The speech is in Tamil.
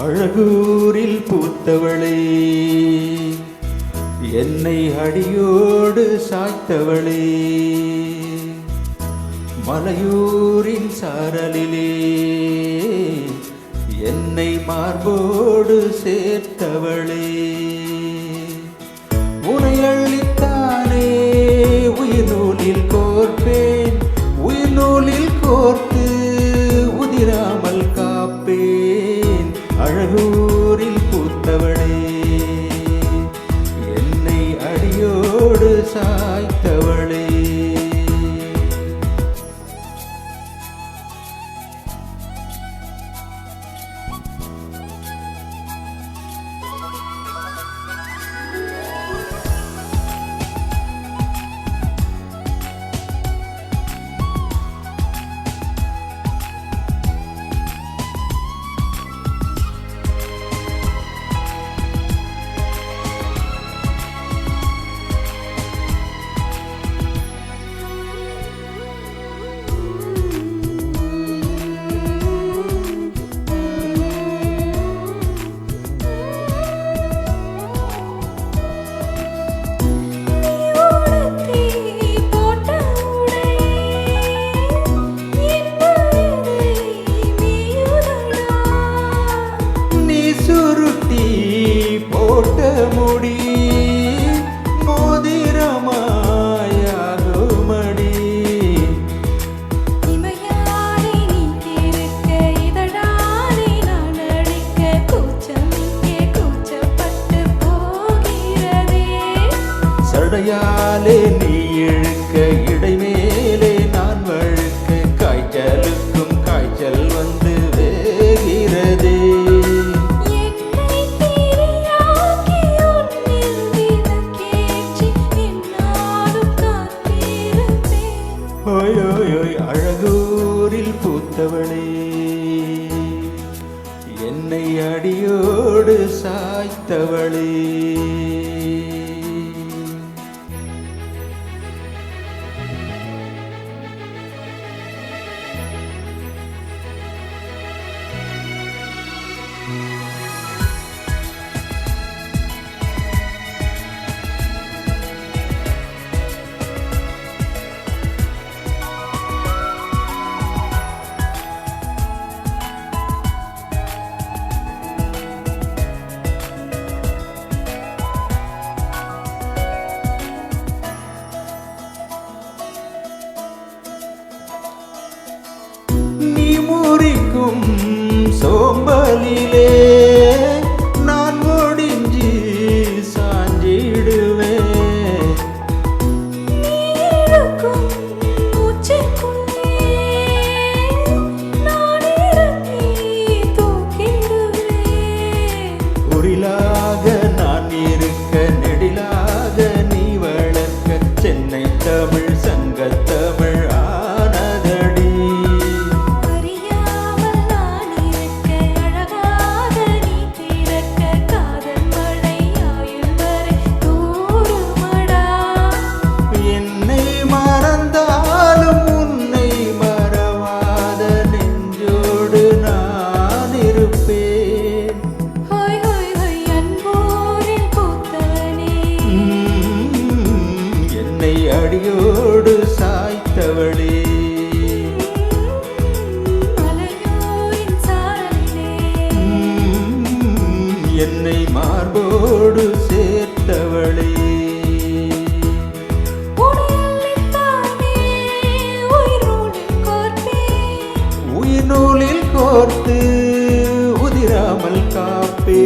அழகூரில் பூத்தவளே, என்னை அடியோடு சாய்த்தவளே, மலையூரின் சாரலிலே என்னை மார்போடு சேர்த்தவளே, உனை அள்ளித்தானே உயிர் நூலில் கோர்ப்பேன், உயிர் நூலில் கோர்த்து உதிராமல் காப்பேன். அழகூரில் பூத்தவளே, என்னை அடியோடு சாய்த்தவளே, முடி மோதிரமாயாகுமடி, இமையாடை நீ திருக்க இதழாடை நான் அழிக்க, கூச்சமிங்கே கூச்சப்பட்டு போகிறதே, சடையாலே நீ இழுக்க இடைமேலே நான் வழுக்க, காய்ச்சலுக்கும் காய்ச்சல் வந்து வேகிறதே, அழகூரில் பூத்தவளே, என்னை அடியோடு சாய்த்தவளே, முறிக்கும் சோம்பலிலே நான் ஒடிஞ்சி சாஞ்சிடுவேன், உரிலாக நான் இருக்க நெடிலாக நீ வளர்க்க, சென்னை தமிழ் சங்கத்தமிழ் ஆனதடி, அடியோடு சாய்த்தவளே, என்னை மார்போடு சேர்த்தவளே, உயிர் நூலில் கோர்த்து உதிராமல் காப்பே.